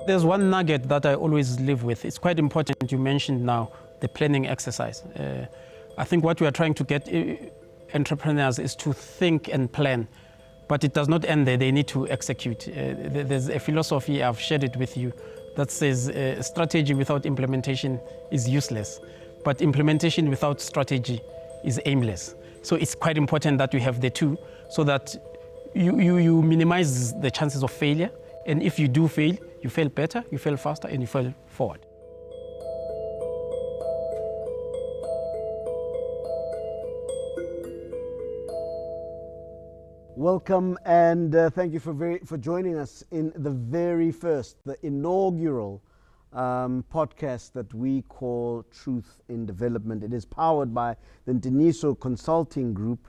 There's one nugget that I always live with. It's quite important. You mentioned now the planning exercise. I think what we are trying to get entrepreneurs is to think and plan, but it does not end there. They need to execute. There's a philosophy, I've shared it with you, that says strategy without implementation is useless, but implementation without strategy is aimless. So it's quite important that we have the two, so that you minimize the chances of failure. And if you do fail, you fail better, you fail faster, and you fail forward. Welcome, and thank you for joining us in the inaugural podcast that we call Truth in Development. It is powered by the Ntiyiso Consulting Group,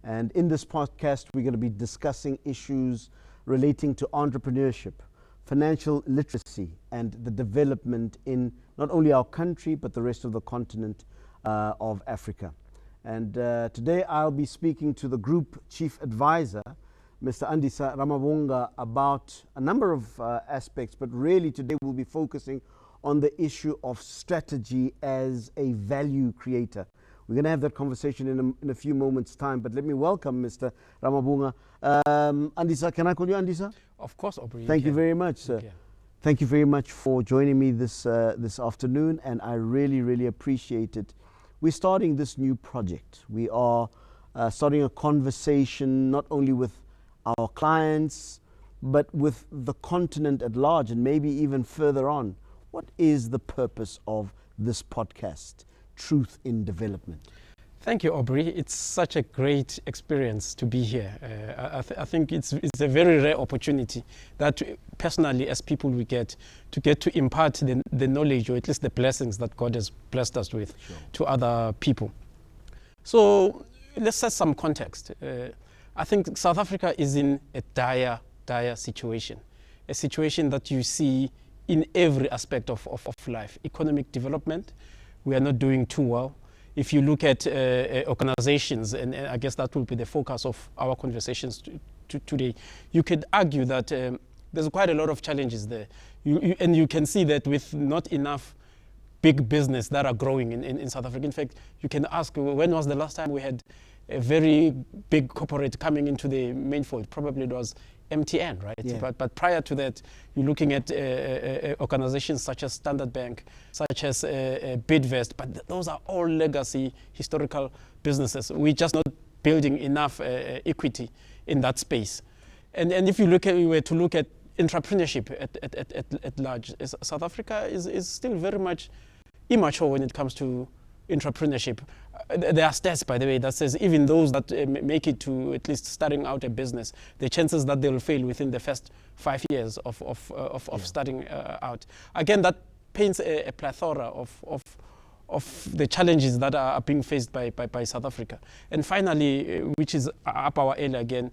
and in this podcast we're going to be discussing issues relating to entrepreneurship, financial literacy, and the development in not only our country but the rest of the continent of Africa. And today I'll be speaking to the Group Chief Advisor, Mr. Ntiyiso, about a number of aspects, but really today we'll be focusing on the issue of strategy as a value creator. We're going to have that conversation in a few moments' time, but let me welcome Mr. Ramabunga. Ntiyiso, can I call you Ntiyiso? Of course, Aubrey. Thank you very much, sir. Yeah. Thank you very much for joining me this afternoon, and I really appreciate it. We're starting this new project. We are starting a conversation not only with our clients, but with the continent at large, and maybe even further on. What is the purpose of this podcast, Truth in Development? Thank you, Aubrey. It's such a great experience to be here. I think it's a very rare opportunity that personally, as people, we get to impart the knowledge, or at least the blessings that God has blessed us with, sure, to other people. So let's set some context. I think South Africa is in a dire situation, a situation that you see in every aspect of life. Economic development, we are not doing too well. If you look at organizations, and I guess that will be the focus of our conversations today, you could argue that there's quite a lot of challenges there. And you can see that with not enough big business that are growing in South Africa. In fact, you can ask, when was the last time we had a very big corporate coming into the main fold? Probably it was MTN, right? Yeah. But prior to that, you're looking at organizations such as Standard Bank, such as Bidvest, but those are all legacy historical businesses. We're just not building enough equity in that space. And if you were to look at entrepreneurship at large, South Africa is still very much immature when it comes to entrepreneurship. There are stats, by the way, that says even those that make it to at least starting out a business, the chances that they'll fail within the first 5 years of starting out. Again, that paints a plethora of the challenges that are being faced by South Africa. And finally, which is up our alley again,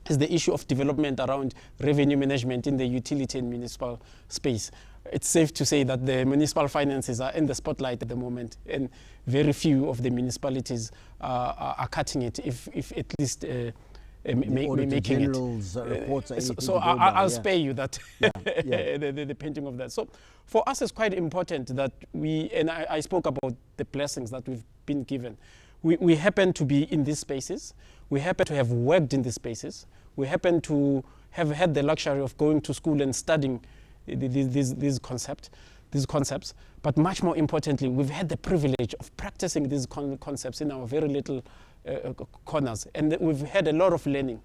is the issue of development around revenue management in the utility and municipal space. It's safe to say that the municipal finances are in the spotlight at the moment, and very few of the municipalities are cutting it, if at least making it. Reports are so I'll spare you that, the painting of that. So for us, it's quite important that I spoke about the blessings that we've been given. We happen to be in these spaces. We happen to have worked in these spaces. We happen to have had the luxury of going to school and studying these concepts. But much more importantly, we've had the privilege of practicing these concepts in our very little corners. And we've had a lot of learning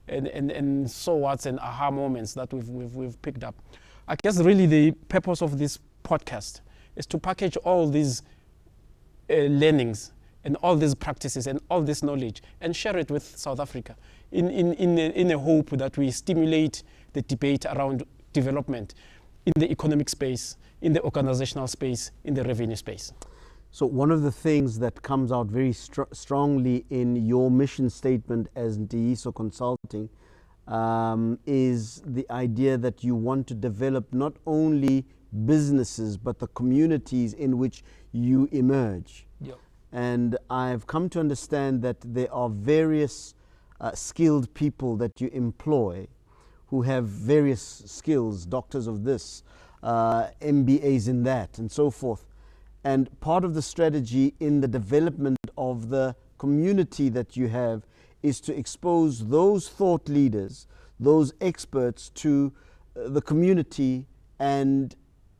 and so what's and aha moments that we've picked up. I guess really the purpose of this podcast is to package all these learnings and all these practices and all this knowledge and share it with South Africa in a hope that we stimulate the debate around development in the economic space, in the organizational space, in the revenue space. So one of the things that comes out very strongly in your mission statement as Ntiyiso Consulting is the idea that you want to develop not only businesses but the communities in which you emerge. Yep. And I've come to understand that there are various skilled people that you employ who have various skills, doctors of this, MBAs in that, and so forth. And part of the strategy in the development of the community that you have is to expose those thought leaders, those experts to the community, and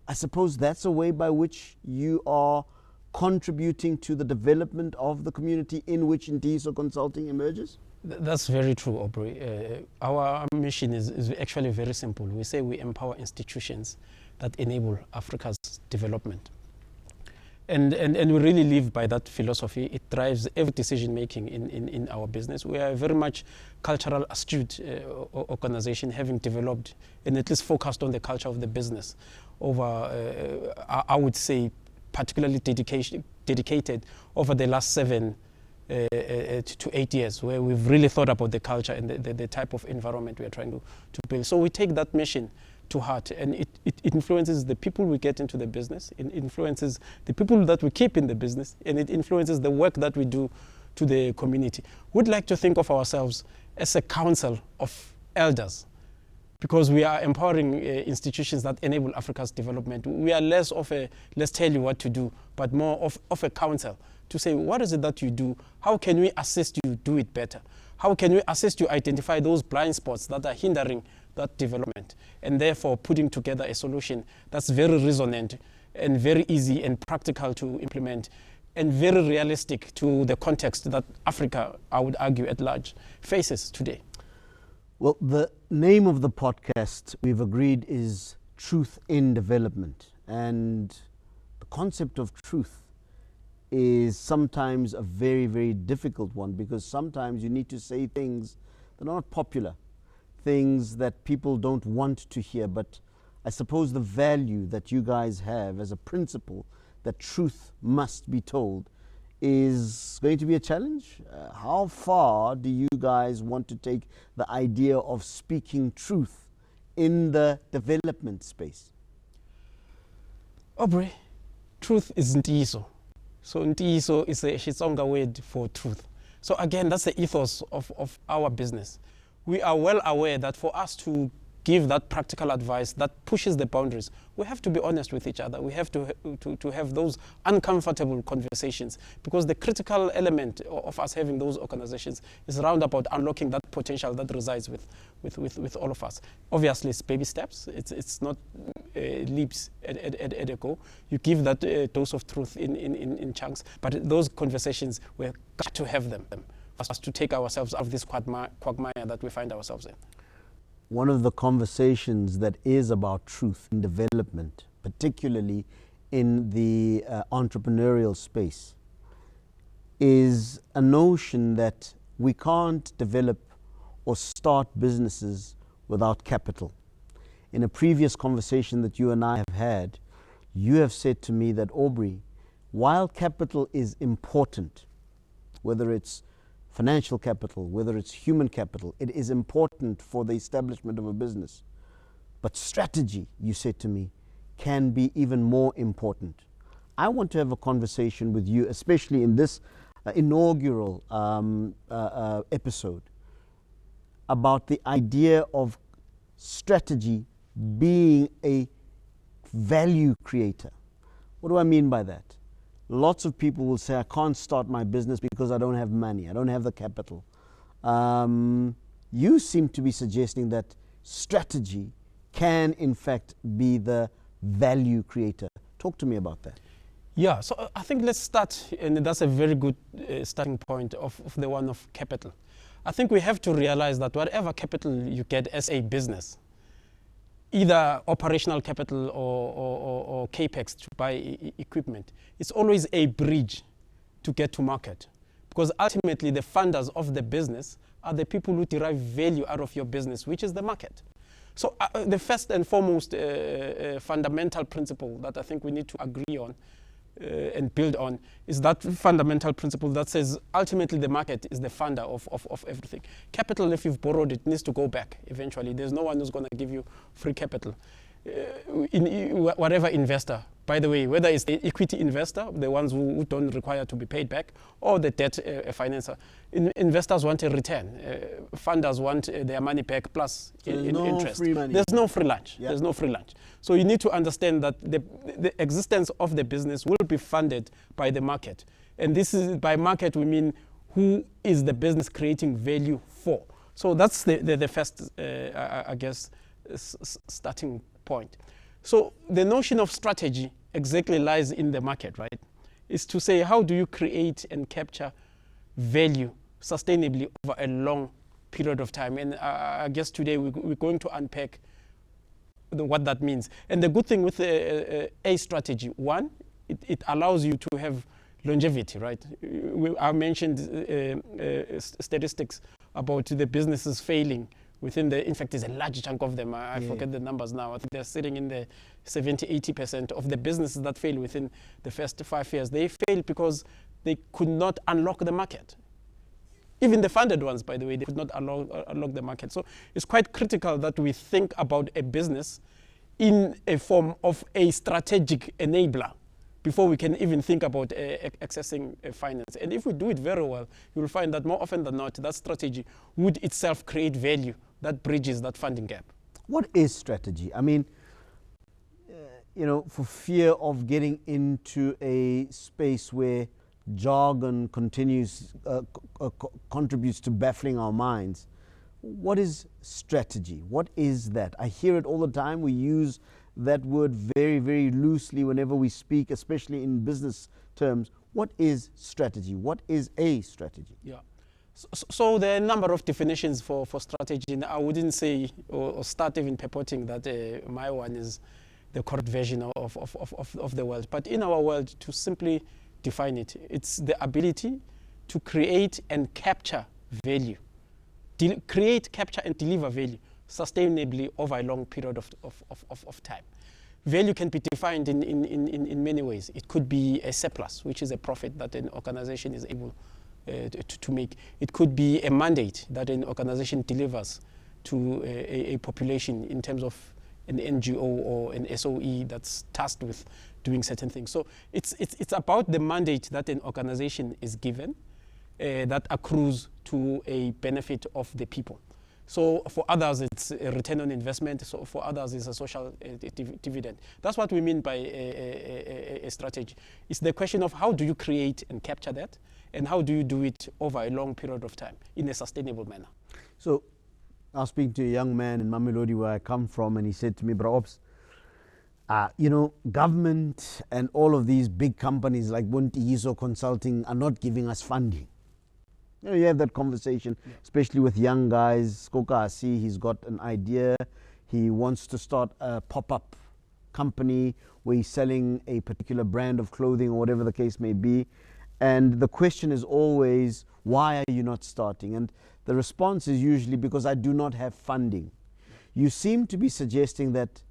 I suppose that's a way by which you are contributing to the development of the community in which Ntiyiso Consulting emerges? That's very true, Aubrey. Our mission is actually very simple. We say we empower institutions that enable Africa's development. And we really live by that philosophy. It drives every decision making in our business. We are a very much cultural astute organization, having developed and at least focused on the culture of the business over, I would say, particularly dedicated over the last 7 to 8 years, where we've really thought about the culture and the type of environment we are trying to build. So we take that mission to heart, and it influences the people we get into the business, it influences the people that we keep in the business, and it influences the work that we do to the community. We'd like to think of ourselves as a council of elders, because we are empowering institutions that enable Africa's development. We are less of a let's tell you what to do, but more of a council to say, what is it that you do? How can we assist you do it better? How can we assist you identify those blind spots that are hindering that development, and therefore putting together a solution that's very resonant and very easy and practical to implement and very realistic to the context that Africa, I would argue at large, faces today. Well, the name of the podcast we've agreed is Truth in Development, and the concept of truth is sometimes a very, very difficult one, because sometimes you need to say things that are not popular, things that people don't want to hear. But I suppose the value that you guys have as a principle that truth must be told is going to be a challenge. How far do you guys want to take the idea of speaking truth in the development space? Aubrey, truth is Ntiyiso. So Ntiyiso is a Xitsonga word for truth. So again, that's the ethos of our business. We are well aware that for us to give that practical advice that pushes the boundaries, we have to be honest with each other. We have to have those uncomfortable conversations, because the critical element of us having those organizations is around about unlocking that potential that resides with all of us. Obviously, it's baby steps. It's not leaps at a go. You give that dose of truth in chunks, but those conversations, we've got to have them for us to take ourselves out of this quagmire that we find ourselves in. One of the conversations that is about truth in development, particularly in the entrepreneurial space, is a notion that we can't develop or start businesses without capital. In a previous conversation that you and I have had, you have said to me that, Aubrey, while capital is important, whether it's financial capital, whether it's human capital, it is important for the establishment of a business. But strategy, you said to me, can be even more important. I want to have a conversation with you, especially in this inaugural episode, about the idea of strategy being a value creator. What do I mean by that? Lots of people will say, I can't start my business because I don't have money, I don't have the capital. You seem to be suggesting that strategy can in fact be the value creator. Talk to me about that. Yeah, so I think let's start, and that's a very good starting point of the one of capital. I think we have to realize that whatever capital you get as a business, either operational capital or capex to buy equipment, it's always a bridge to get to market. Because ultimately the funders of the business are the people who derive value out of your business, which is the market. So the first and foremost fundamental principle that I think we need to agree on and build on is that fundamental principle that says ultimately the market is the funder of everything. Capital, if you've borrowed it, needs to go back eventually. There's no one who's going to give you free capital. Whatever investor By the way, whether it's the equity investor, the ones who don't require to be paid back, or the debt financer, investors want a return. Funders want their money back plus interest. Free money. There's no free lunch. Yep. There's no free lunch. So you need to understand that the existence of the business will be funded by the market. And this is, by market, we mean who is the business creating value for. So that's the first, I guess, starting point. So the notion of strategy exactly lies in the market, right? Is to say, how do you create and capture value sustainably over a long period of time? And I guess today we're going to unpack what that means. And the good thing with a strategy, one, it allows you to have longevity, right? I mentioned statistics about the businesses failing within in fact, there's a large chunk of them. I forget the numbers now. I think they're sitting in the 70-80% of the businesses that fail within the first 5 years. They failed because they could not unlock the market. Even the funded ones, by the way, they could not unlock the market. So it's quite critical that we think about a business in a form of a strategic enabler before we can even think about accessing finance. And if we do it very well, you will find that more often than not, that strategy would itself create value that bridges that funding gap. What is strategy? I mean, for fear of getting into a space where jargon contributes to baffling our minds, what is strategy? What is that? I hear it all the time. We use that word very, very loosely whenever we speak, especially in business terms. What is strategy? What is a strategy? Yeah. So there are a number of definitions for strategy. And I wouldn't say or start even purporting that my one is the correct version of the world. But in our world, to simply define it, it's the ability to create and capture value. Create, capture, and deliver value sustainably over a long period of time. Value can be defined in many ways. It could be a surplus, which is a profit that an organization is able to make. It could be a mandate that an organization delivers to a population in terms of an NGO or an SOE that's tasked with doing certain things. So it's about the mandate that an organization is given that accrues to a benefit of the people. So for others, it's a return on investment. So for others, it's a social dividend. That's what we mean by a strategy. It's the question of how do you create and capture that, and how do you do it over a long period of time in a sustainable manner. So I was speaking to a young man in Mamelodi, where I come from, and he said to me, "Bro, Ops, government and all of these big companies like Ntiyiso Consulting are not giving us funding." You have that conversation, especially with young guys. Skoka, I see he's got an idea. He wants to start a pop-up company where he's selling a particular brand of clothing or whatever the case may be. And the question is always, why are you not starting? And the response is usually, because I do not have funding. You seem to be suggesting that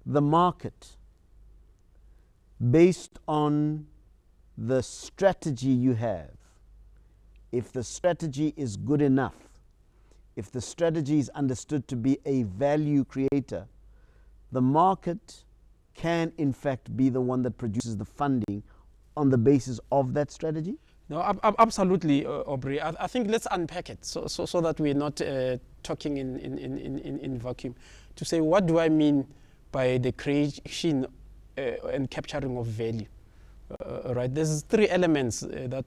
the market, based on the strategy you have, if the strategy is good enough, if the strategy is understood to be a value creator, the market can in fact be the one that produces the funding on the basis of that strategy? No, absolutely, Aubrey. I think let's unpack it so that we're not talking in vacuum. To say, what do I mean by the creation and capturing of value? Right? There's three elements that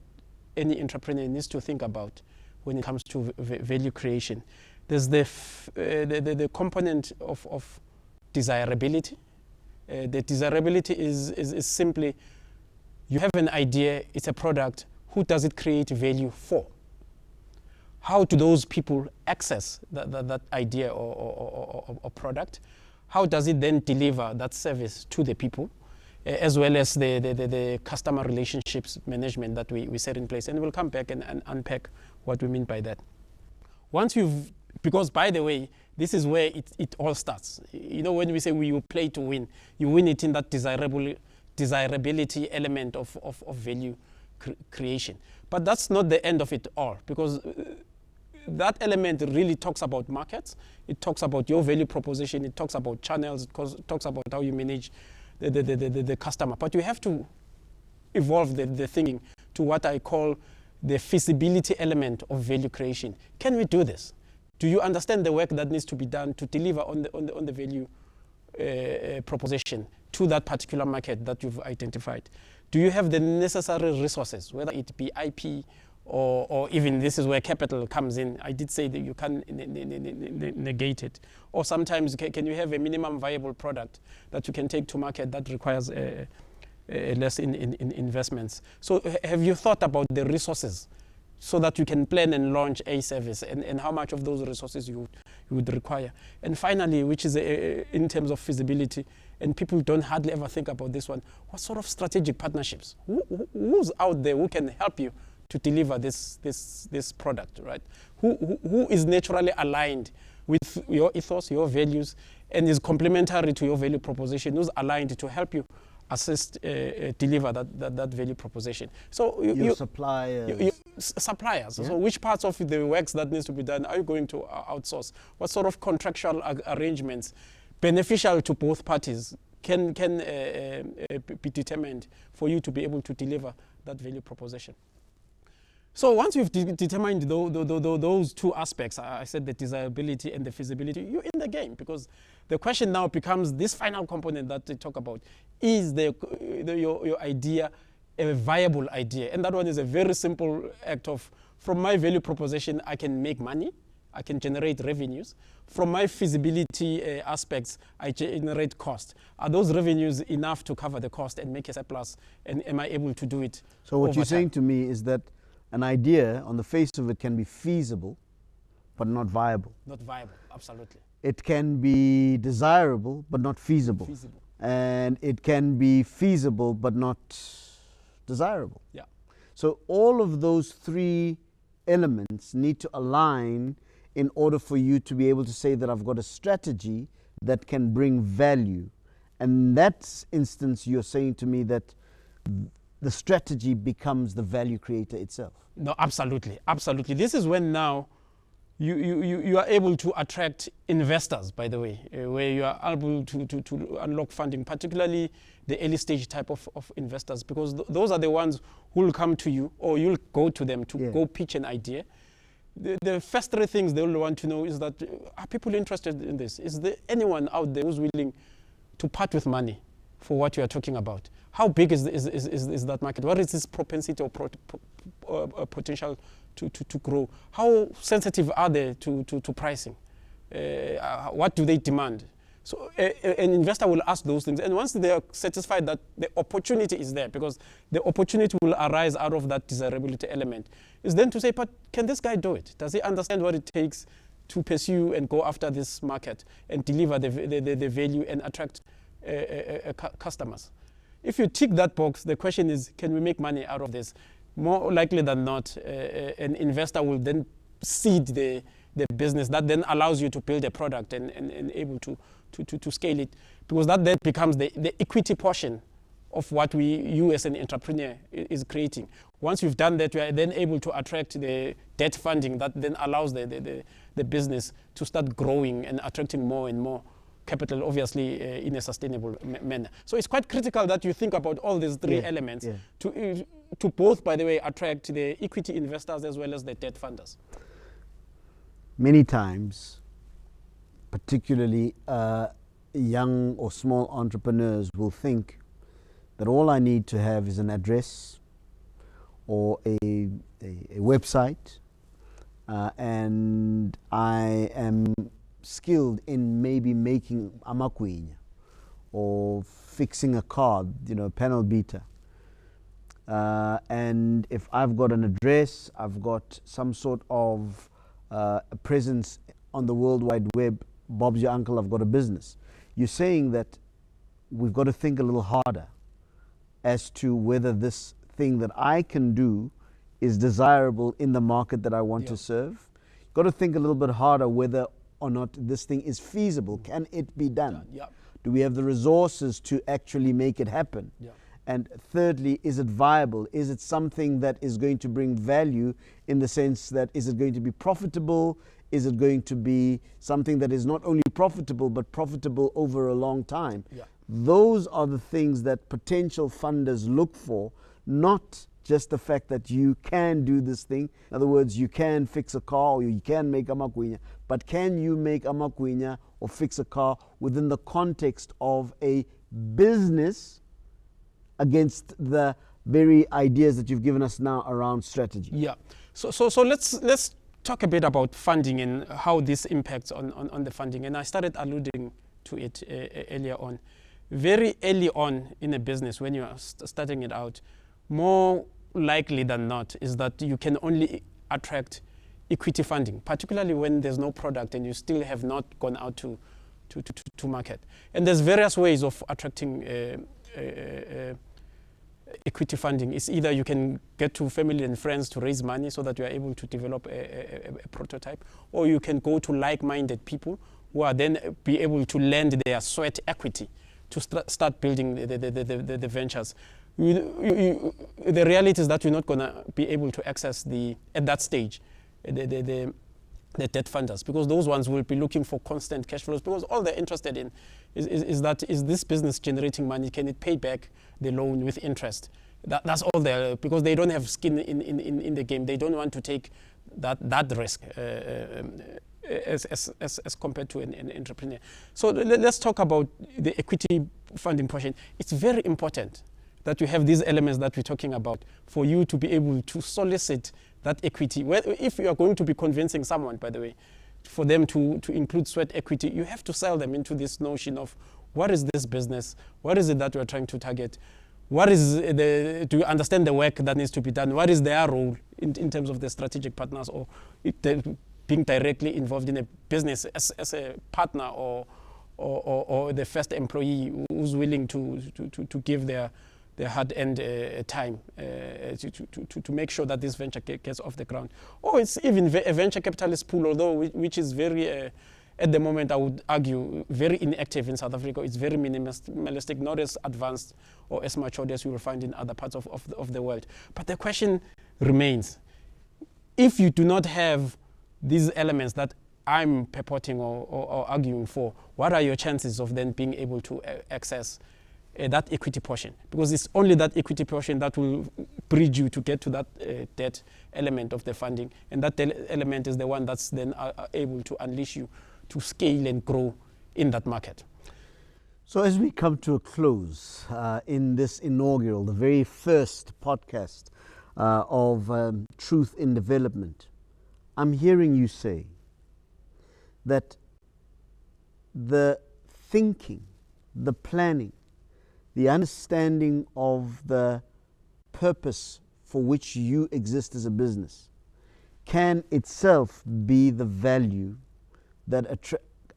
any entrepreneur needs to think about when it comes to value creation. There's the component of desirability. The desirability is simply, you have an idea, it's a product, who does it create value for? How do those people access that idea or product? How does it then deliver that service to the people? As well as the customer relationships management that we set in place. And we'll come back and unpack what we mean by that. Because by the way, this is where it all starts. When we say you play to win, you win it in that desirability element of value creation. But that's not the end of it all, because that element really talks about markets. It talks about your value proposition. It talks about channels. It talks about how you manage the customer. But you have to evolve the thinking to what I call the feasibility element of value creation. Can we do this? Do you understand the work that needs to be done to deliver on the value proposition to that particular market that you've identified? Do you have the necessary resources, whether it be IP or even this is where capital comes in? I did say that you can't negate it. Or sometimes can you have a minimum viable product that you can take to market that requires less in investments? So have you thought about the resources so that you can plan and launch a service, and how much of those resources you would require? And finally, which is in terms of feasibility, and people don't hardly ever think about this one, what sort of strategic partnerships? Who's out there who can help you to deliver this product, right? Who is naturally aligned with your ethos, your values, and is complementary to your value proposition, who's aligned to help you assist, deliver that value proposition? So your suppliers. Suppliers. Yeah. So which parts of the works that needs to be done are you going to outsource? What sort of contractual arrangements beneficial to both parties can be determined for you to be able to deliver that value proposition? So once you've determined those two aspects, I said the desirability and the feasibility, you're in the game, because the question now becomes this final component that they talk about. Is your idea a viable idea? And that one is a very simple act of, from my value proposition, I can make money, I can generate revenues. From my feasibility aspects, I generate cost. Are those revenues enough to cover the cost and make a surplus? And am I able to do it? So what you're saying time? to me is that an idea, on the face of it, can be feasible, but not viable. Not viable, absolutely. It can be desirable, but not feasible. Feasible. And it can be feasible, but not desirable. Yeah. So all of those three elements need to align in order for you to be able to say that I've got a strategy that can bring value. And in that instance, you're saying to me that the strategy becomes the value creator itself. No, absolutely, absolutely. This is when now you are able to attract investors, by the way, where you are able to unlock funding, particularly the early stage type of investors, because those are the ones who will come to you, or you'll go to them to go pitch an idea. The first three things they will want to know is that, are people interested in this? Is there anyone out there who's willing to part with money for what you are talking about? How big is that market? What is its propensity or potential to grow? How sensitive are they to pricing? What do they demand? So an investor will ask those things, and once they are satisfied that the opportunity is there, because the opportunity will arise out of that desirability element, is then to say, but can this guy do it? Does he understand what it takes to pursue and go after this market and deliver the value and attract customers? If you tick that box, the question is, can we make money out of this? More likely than not, an investor will then seed the business that then allows you to build a product and able to scale it, because that then becomes the equity portion of what you as an entrepreneur is creating. Once you've done that, you are then able to attract the debt funding that then allows the business to start growing and attracting more and more capital, obviously in a sustainable manner. So it's quite critical that you think about all these three elements to both, by the way, attract the equity investors as well as the debt funders. Many times, particularly young or small entrepreneurs will think that all I need to have is an address or a website, and I am skilled in maybe making amakwinya or fixing a card, panel beater. And if I've got an address, I've got some sort of a presence on the World Wide Web, Bob's your uncle, I've got a business. You're saying that we've got to think a little harder as to whether this thing that I can do is desirable in the market that I want to serve. You've got to think a little bit harder whether or not this thing is feasible. Can it be done? Do we have the resources to actually make it happen? And thirdly, is it viable? Is it something that is going to bring value in the sense that, is it going to be profitable? Is it going to be something that is not only profitable, but profitable over a long time? those are the things that potential funders look for, not just the fact that you can do this thing. In other words, you can fix a car or you can make a makwenya, but can you make a makwenya or fix a car within the context of a business against the very ideas that you've given us now around strategy? Yeah. So let's talk a bit about funding and how this impacts on the funding. And I started alluding to it earlier on. Very early on in a business, when you are starting it out, more likely than not is that you can only attract equity funding, particularly when there's no product and you still have not gone out to market. And there's various ways of attracting equity funding. It's either you can get to family and friends to raise money so that you are able to develop a prototype, or you can go to like-minded people who are then be able to lend their sweat equity to start building the ventures. The reality is that you're not going to be able to access at that stage the debt funders, because those ones will be looking for constant cash flows, because all they're interested in is this business generating money? Can it pay back the loan with interest? That's all they're, because they don't have skin in the game. They don't want to take that risk as compared to an entrepreneur. So let's talk about the equity funding portion. It's very important that you have these elements that we're talking about for you to be able to solicit that equity. If you are going to be convincing someone, by the way, for them to include sweat equity, you have to sell them into this notion of what is this business? What is it that you are trying to target? Do you understand the work that needs to be done? What is their role in terms of the strategic partners, or being directly involved in a business as a partner or the first employee who's willing to give their hard-earned time to make sure that this venture gets off the ground. Or it's even a venture capitalist pool, although which is very, at the moment, I would argue, very inactive in South Africa. It's very minimalistic, not as advanced or as matured as you will find in other parts of the world. But the question remains, if you do not have these elements that I'm purporting or arguing for, what are your chances of then being able to access that equity portion? Because it's only that equity portion that will bridge you to get to that debt element of the funding, and that element is the one that's then able to unleash you to scale and grow in that market. So as we come to a close in this inaugural, the very first podcast of Truth in Development, I'm hearing you say that the thinking, the planning, the understanding of the purpose for which you exist as a business can itself be the value that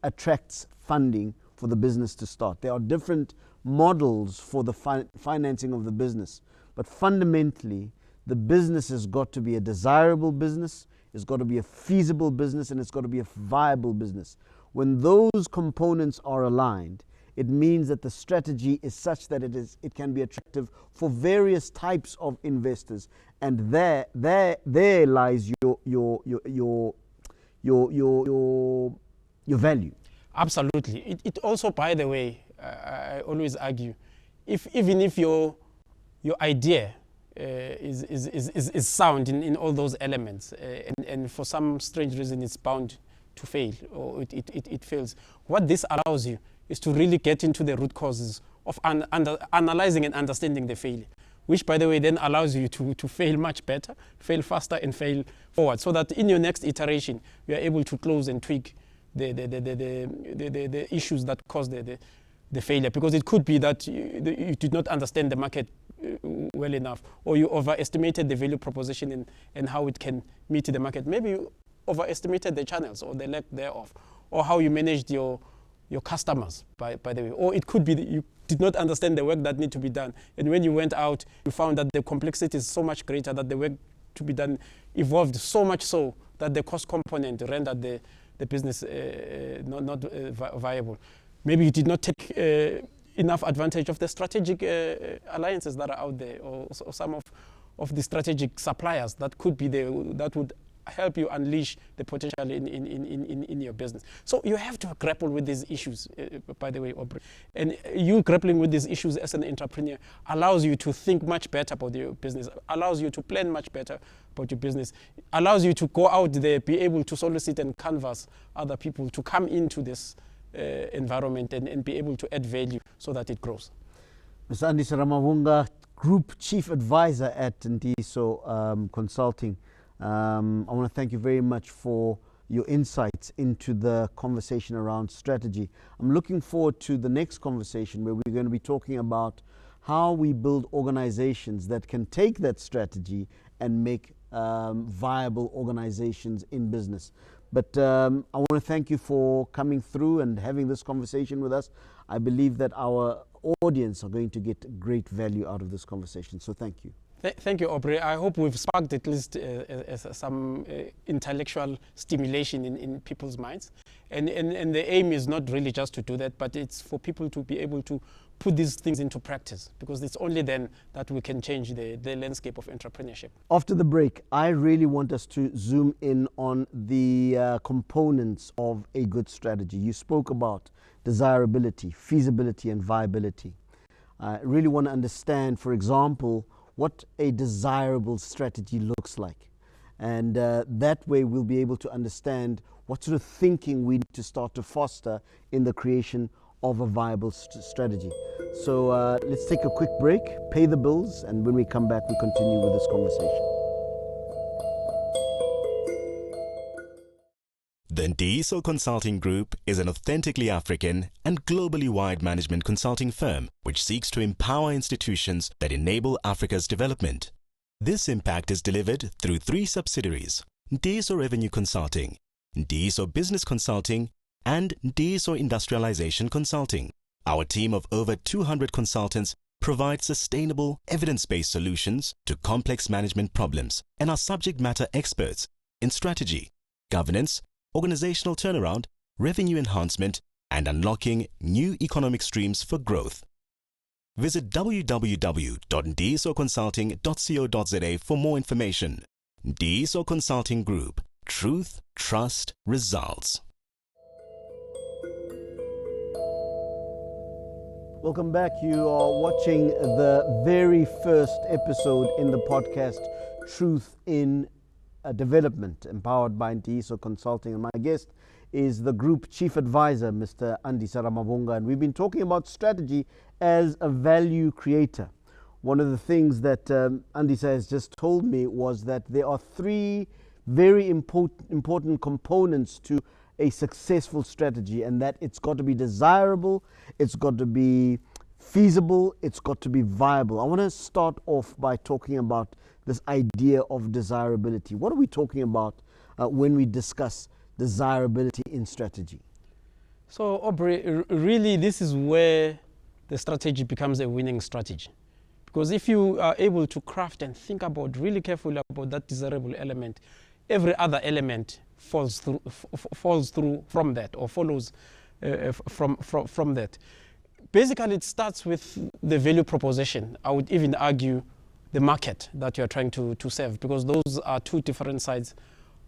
attracts funding for the business to start. There are different models for the financing of the business, but fundamentally the business has got to be a desirable business, it's got to be a feasible business, and it's got to be a viable business. When those components are aligned, it means that the strategy is such that it can be attractive for various types of investors, and there lies your value. Absolutely. It also, by the way, I always argue, even if your idea is sound in all those elements, and for some strange reason it's bound to fail, or it fails, what this allows you is to really get into the root causes of analyzing and understanding the failure, which, by the way, then allows you to fail much better, fail faster, and fail forward, so that in your next iteration you are able to close and tweak the issues that caused the failure. Because it could be that you did not understand the market well enough, or you overestimated the value proposition and how it can meet the market. Maybe you overestimated the channels or the lack thereof, or how you managed your customers, by the way. Or it could be that you did not understand the work that need to be done, and when you went out you found that the complexity is so much greater, that the work to be done evolved so much so that the cost component rendered the business not viable. Maybe you did not take enough advantage of the strategic alliances that are out there, or some of the strategic suppliers that could be there, that would help you unleash the potential in your business. So you have to grapple with these issues, by the way, Aubrey. And you grappling with these issues as an entrepreneur allows you to think much better about your business, allows you to plan much better about your business, allows you to go out there, be able to solicit and canvas other people to come into this environment and be able to add value so that it grows. Mr. Andisa Ramavunga, Group Chief Advisor at Ntiyiso Consulting. I want to thank you very much for your insights into the conversation around strategy. I'm looking forward to the next conversation where we're going to be talking about how we build organizations that can take that strategy and make viable organizations in business. But I want to thank you for coming through and having this conversation with us. I believe that our audience are going to get great value out of this conversation. So thank you. Thank you, Aubrey. I hope we've sparked at least some intellectual stimulation in people's minds. And the aim is not really just to do that, but it's for people to be able to put these things into practice, because it's only then that we can change the landscape of entrepreneurship. After the break, I really want us to zoom in on the components of a good strategy. You spoke about desirability, feasibility, and viability. I really want to understand, for example, what a desirable strategy looks like. And that way we'll be able to understand what sort of thinking we need to start to foster in the creation of a viable strategy. So let's take a quick break, pay the bills, and when we come back, we continue with this conversation. The Ntiyiso Consulting Group is an authentically African and globally wide management consulting firm which seeks to empower institutions that enable Africa's development. This impact is delivered through 3 subsidiaries: Ntiyiso Revenue Consulting, Ntiyiso Business Consulting, and Ntiyiso Industrialization Consulting. Our team of over 200 consultants provides sustainable, evidence-based solutions to complex management problems and are subject matter experts in strategy, governance, organizational turnaround, revenue enhancement, and unlocking new economic streams for growth. Visit www.ntiyisoconsulting.co.za for more information. Ntiyiso Consulting Group. Truth, trust, results. Welcome back. You are watching the very first episode in the podcast, Truth in Development, empowered by Ntiyiso Consulting. And my guest is the Group Chief Advisor, Mr. Andisa Ramavunga. And we've been talking about strategy as a value creator. One of the things that Andisa has just told me was that there are 3 very important components to a successful strategy, and that it's got to be desirable, it's got to be feasible, it's got to be viable. I want to start off by talking about this idea of desirability. What are we talking about when we discuss desirability in strategy? So, Aubrey, really this is where the strategy becomes a winning strategy. Because if you are able to craft and think about really carefully about that desirable element, every other element falls through from that, or follows from that. Basically, it starts with the value proposition. I would even argue the market that you are trying to serve, because those are 2 different sides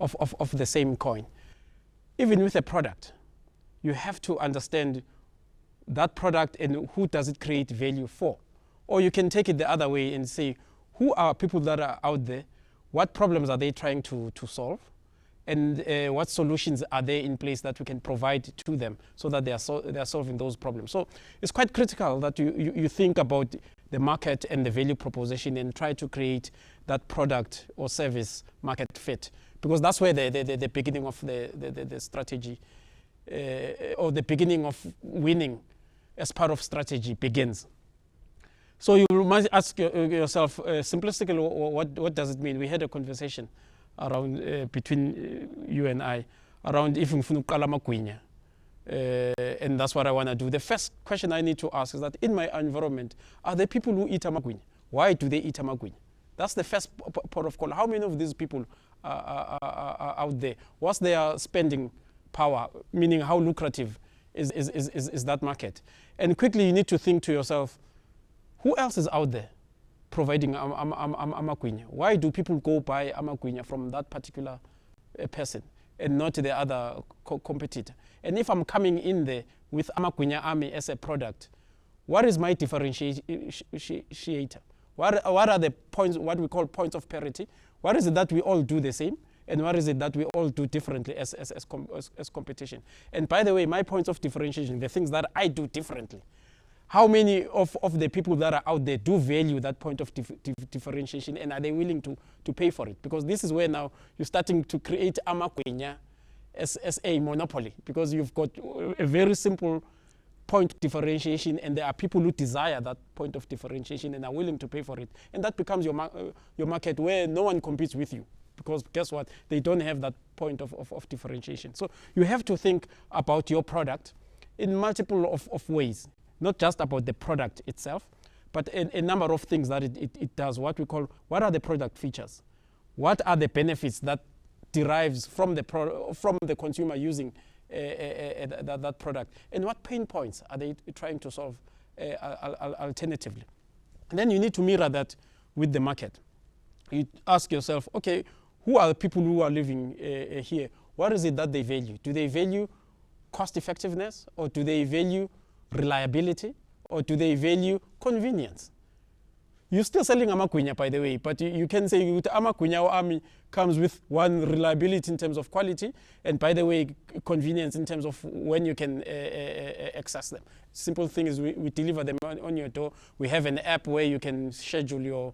of the same coin. Even with a product, you have to understand that product and who does it create value for. Or you can take it the other way and say, who are people that are out there? What problems are they trying to solve? And what solutions are there in place that we can provide to them so that they are solving those problems? So it's quite critical that you think about the market and the value proposition and try to create that product or service market fit, because that's where the beginning of the strategy or the beginning of winning as part of strategy begins. So you must ask yourself simplistically, what does it mean? We had a conversation around between you and I around if ngifuna uqala amagwinya, and that's what I want to do. The first question I need to ask is that in my environment, are there people who eat amagwinya? Why do they eat amagwinya? That's the first port of call. How many of these people are out there? What's their spending power? Meaning, how lucrative is that market? And quickly you need to think to yourself, who else is out there providing amagwinya? Why do people go buy amagwinya from that particular person and not the other competitor. And if I'm coming in there with Amagwinya Army as a product, what is my differentiator? What are the points, what we call points of parity? What is it that we all do the same? And what is it that we all do differently as competition? And by the way, my points of differentiation, the things that I do differently, how many of the people that are out there do value that point of differentiation, and are they willing to pay for it? Because this is where now you're starting to create Amagwinya as a monopoly, because you've got a very simple point of differentiation, and there are people who desire that point of differentiation and are willing to pay for it. And that becomes your market where no one competes with you, because guess what? They don't have that point of differentiation. So you have to think about your product in multiple of ways, not just about the product itself, but a number of things that it does. What we call, what are the product features? What are the benefits that derives from the consumer using that product? And what pain points are they trying to solve alternatively? And then you need to mirror that with the market. You ask yourself, okay, who are the people who are living here? What is it that they value? Do they value cost effectiveness, or do they value reliability, or do they value convenience? You're still selling Amagwinya, by the way, but you can say Amagwinya Army comes with one, reliability in terms of quality, and by the way, convenience in terms of when you can access them. Simple thing is we deliver them on your door. We have an app where you can schedule your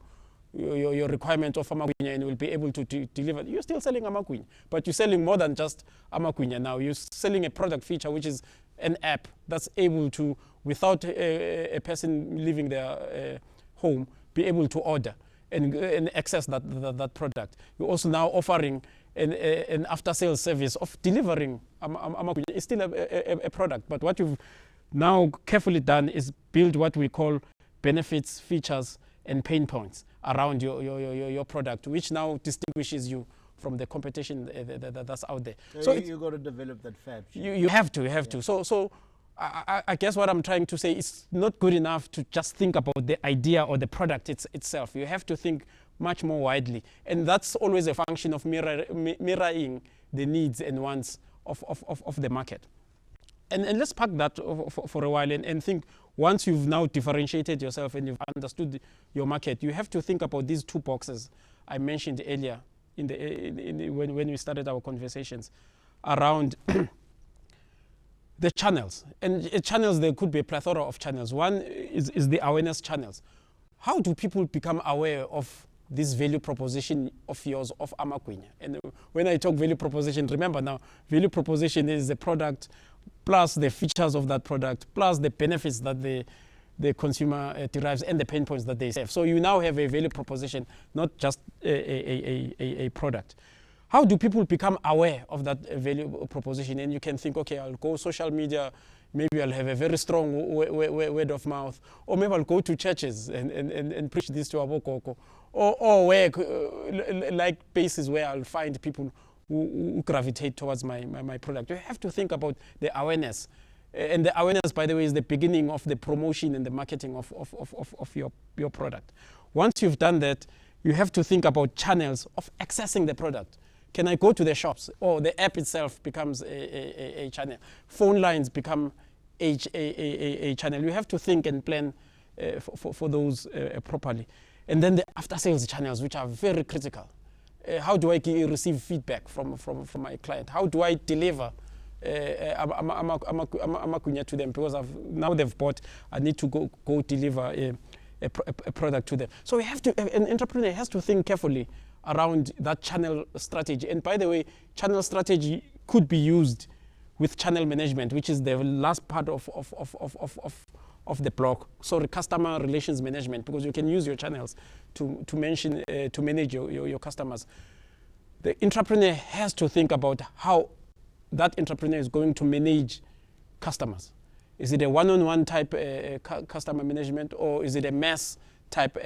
requirement of Amagwinya and will be able to deliver. You're still selling Amagwinya, but you're selling more than just Amagwinya now. You're selling a product feature, which is an app that's able to, without a person leaving their home, be able to order and access that product. You're also now offering an after-sales service of delivering Amagwinya. It's still a product, but what you've now carefully done is build what we call benefits, features, and pain points around your product, which now distinguishes you from the competition that's out there. So you got to develop that fab. You have to. So I guess what I'm trying to say is not good enough to just think about the idea or the product itself. You have to think much more widely. And that's always a function of mirroring the needs and wants of the market. And let's park that for a while and think, once you've now differentiated yourself and you've understood your market, you have to think about these two boxes I mentioned earlier when we started our conversations around the channels. And channels, there could be a plethora of channels. One is the awareness channels. How do people become aware of this value proposition of yours, of Amagwinya? And when I talk value proposition, remember now, value proposition is the product plus the features of that product, plus the benefits that the consumer derives and the pain points that they have. So you now have a value proposition, not just a product. How do people become aware of that value proposition? And you can think, okay, I'll go social media, maybe I'll have a very strong word of mouth, or maybe I'll go to churches and preach this to Abokoko, or where, like places where I'll find people who gravitate towards my product. You have to think about the awareness. And the awareness, by the way, is the beginning of the promotion and the marketing of your product. Once you've done that, you have to think about channels of accessing the product. Can I go to the shops? Or the app itself becomes a channel. Phone lines become a channel. You have to think and plan for those properly. And then the after-sales channels, which are very critical. How do I receive feedback from my client? How do I deliver Amagwinya to them? Because now they've bought, I need to go deliver a product to them. So we have to, an entrepreneur has to think carefully around that channel strategy. And by the way, channel strategy could be used with channel management, which is the last part of the block. Sorry, customer relations management, because you can use your channels to manage your customers. The entrepreneur has to think about how that entrepreneur is going to manage customers. Is it a one-on-one type customer management, or is it a mass type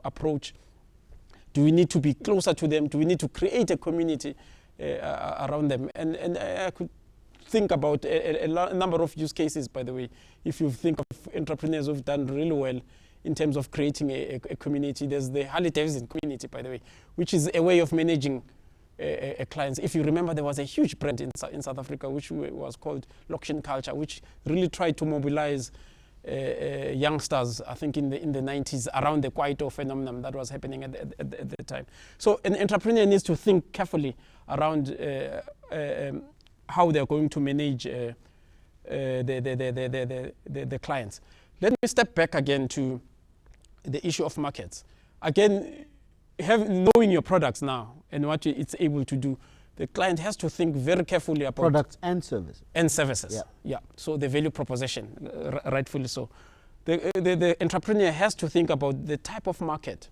approach? Do we need to be closer to them? Do we need to create a community around them? And I could think about a number of use cases, by the way. If you think of entrepreneurs who've done really well in terms of creating a community, there's the Harley Davidson community, by the way, which is a way of managing clients. If you remember, there was a huge brand in South Africa which was called Lokshin Culture, which really tried to mobilize youngsters, I think in the 90s, around the Kwaito phenomenon that was happening at the time. So an entrepreneur needs to think carefully around how they're going to manage the clients. Let me step back again to the issue of markets. Again, knowing your products now and what it's able to do, the client has to think very carefully about products and services. And services, yeah. So the value proposition, rightfully so. The entrepreneur has to think about the type of market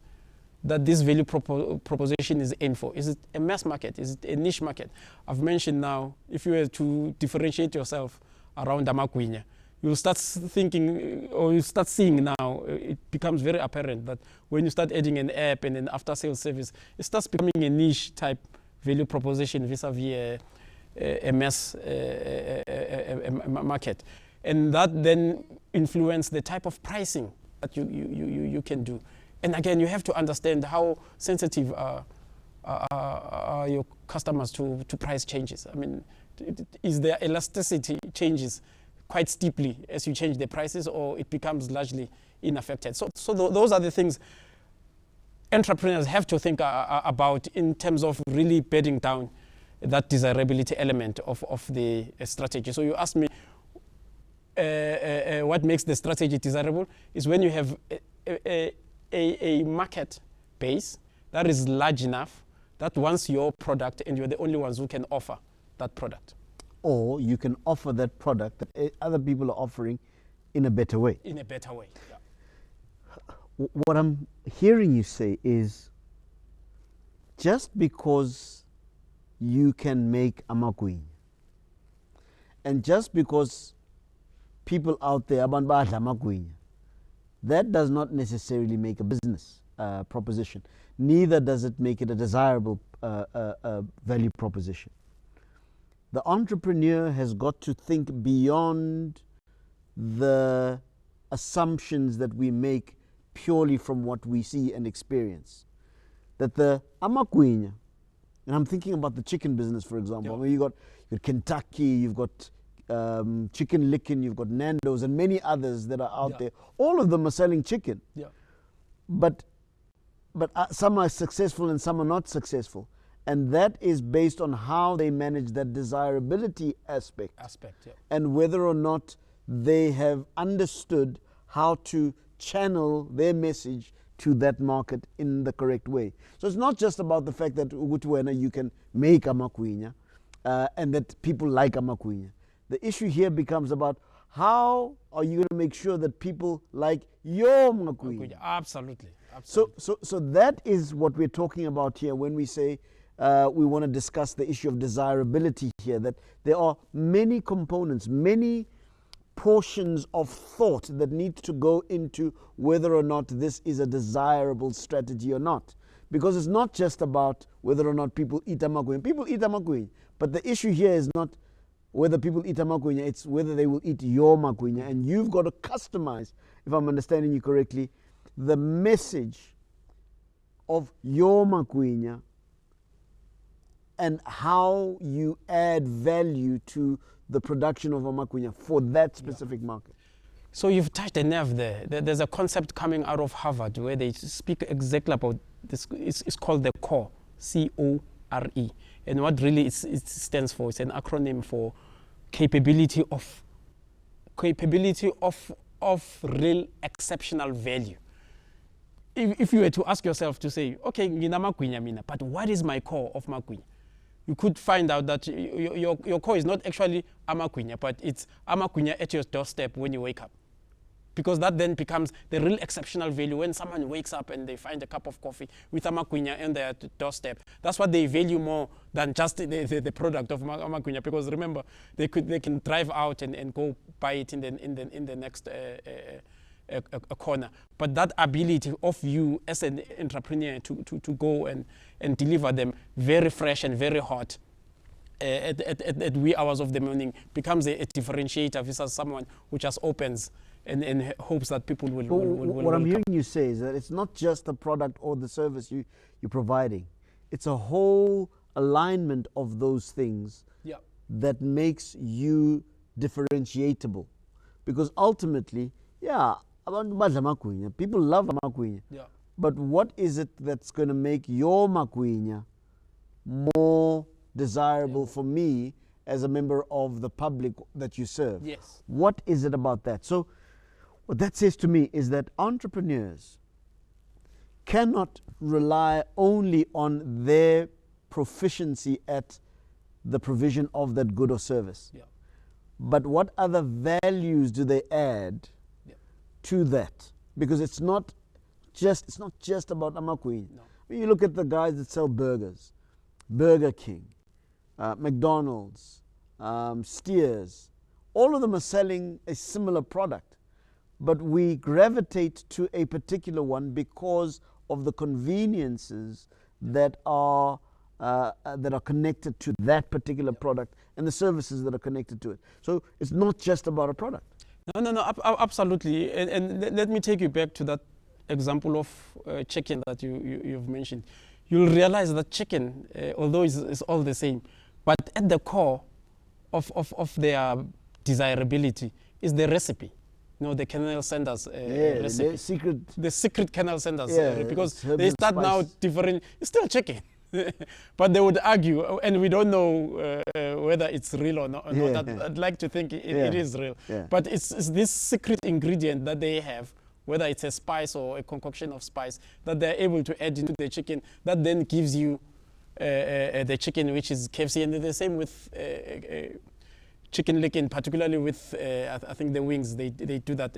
that this value proposition is aimed for. Is it a mass market? Is it a niche market? I've mentioned now, if you were to differentiate yourself around Amakwinya, you'll start thinking, or you start seeing now, it becomes very apparent that when you start adding an app and an after-sales service, it starts becoming a niche type value proposition vis-a-vis a mass market. And that then influences the type of pricing that you can do. And again, you have to understand how sensitive are your customers to price changes. I mean, is their elasticity changes quite steeply as you change the prices, or it becomes largely unaffected? So those are the things entrepreneurs have to think about in terms of really bedding down that desirability element of the strategy. So you asked me what makes the strategy desirable is when you have a market base that is large enough that wants your product and you're the only ones who can offer that product. Or you can offer that product that other people are offering in a better way. In a better way, yeah. What I'm hearing you say is, just because you can make Amakwinya, and just because people out there abantu badla Amakwinya, that does not necessarily make a business proposition. Neither does it make it a desirable value proposition. The entrepreneur has got to think beyond the assumptions that we make purely from what we see and experience. That the Amakwinya, and I'm thinking about the chicken business, for example. I mean, you've got Kentucky, you've got Chicken Licken, you've got Nando's, and many others that are out there. All of them are selling chicken. Yeah. But some are successful and some are not successful. And that is based on how they manage that desirability aspect. And whether or not they have understood how to channel their message to that market in the correct way. So it's not just about the fact that you can make Amakwinya and that people like Amakwinya. The issue here becomes about how are you going to make sure that people like your Amakwinya. Absolutely. So that is what we're talking about here when we say we want to discuss the issue of desirability here, that there are many components, many portions of thought that need to go into whether or not this is a desirable strategy or not. Because it's not just about whether or not people eat Amakwinya. People eat Amakwinya, but the issue here is not whether people eat Amakwinya, it's whether they will eat your Makwinya. And you've got to customize, if I'm understanding you correctly, the message of your Makwinya and how you add value to the production of Amakwinya for that specific market. So you've touched a nerve there. There's a concept coming out of Harvard where they speak exactly about this. It's called the CORE, C-O-R-E. And what really it stands for, it's an acronym for capability of real exceptional value. If you were to ask yourself to say, okay, ngina Makwinya mina, but what is my core of Makwinya? You could find out that your core is not actually Amakwinya, but it's Amakwinya at your doorstep when you wake up. Because that then becomes the real exceptional value when someone wakes up and they find a cup of coffee with Amakwinya on their doorstep. That's what they value more than just the product of Amakwinya. Because remember, they can drive out and go buy it in the next a corner. But that ability of you as an entrepreneur to go and deliver them very fresh and very hot at wee hours of the morning becomes a differentiator versus someone who just opens and hopes that people will what I'm hearing you say is that it's not just the product or the service you're providing. It's a whole alignment of those things Yeah. that makes you differentiatable. Because ultimately, yeah, people love magwinya. Yeah. But what is it that's going to make your magwinya more desirable for me as a member of the public that you serve? Yes. What is it about that? So what that says to me is that entrepreneurs cannot rely only on their proficiency at the provision of that good or service. Yeah. But what other values do they add to that? Because it's not just about amakwini. No. When you look at the guys that sell burgers, Burger King, McDonald's, Steers, all of them are selling a similar product, but we gravitate to a particular one because of the conveniences that are connected to that particular product and the services that are connected to it. So it's not just about a product. No, absolutely. And let me take you back to that example of chicken that you've mentioned. You'll realize that chicken, although it's all the same, but at the core of their desirability is the recipe. You know, the Colonel Sanders recipe. The secret Colonel Sanders, because they start now different. It's still chicken. But they would argue, and we don't know whether it's real or not. I'd like to think it is real. But it's this secret ingredient that they have, whether it's a spice or a concoction of spice, that they're able to add into the chicken, that then gives you the chicken, which is KFC. And the same with chicken licken, particularly with, I think, the wings. They do that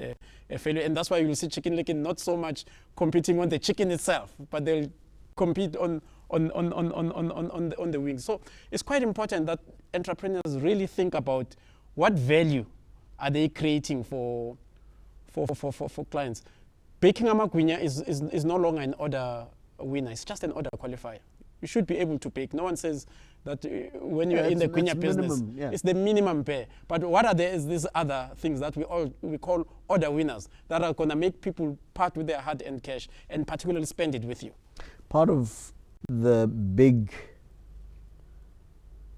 fairly. And that's why you'll see chicken licken not so much competing on the chicken itself, but they'll compete on the wings. So it's quite important that entrepreneurs really think about what value are they creating for clients. Baking amagwinya is no longer an order winner. It's just an order qualifier. You should be able to bake. No one says that when you're in the gwinya business, it's the minimum pay. But what are these other things that we call order winners that are going to make people part with their hard-earned cash and particularly spend it with you? Part of the big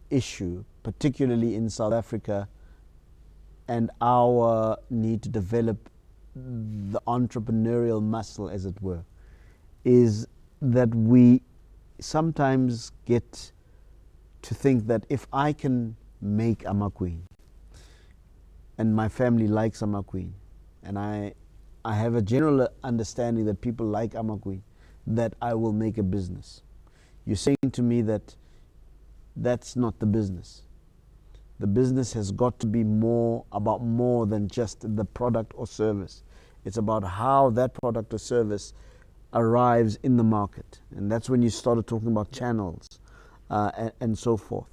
issue, particularly in South Africa, and our need to develop the entrepreneurial muscle, as it were, is that we sometimes get to think that if I can make amakwini and my family likes amakwini, and I have a general understanding that people like amakwini, that I will make a business. You're saying to me that that's not the business. The business has got to be more than just the product or service. It's about how that product or service arrives in the market. And that's when you started talking about channels and so forth.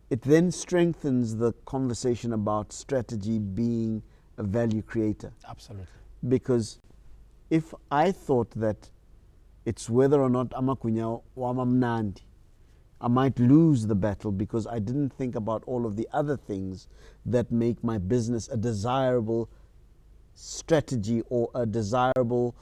It then strengthens the conversation about strategy being a value creator. Absolutely. Because if I thought that it's whether or not amakwini or amamnandi, I might lose the battle because I didn't think about all of the other things that make my business a desirable strategy or a desirable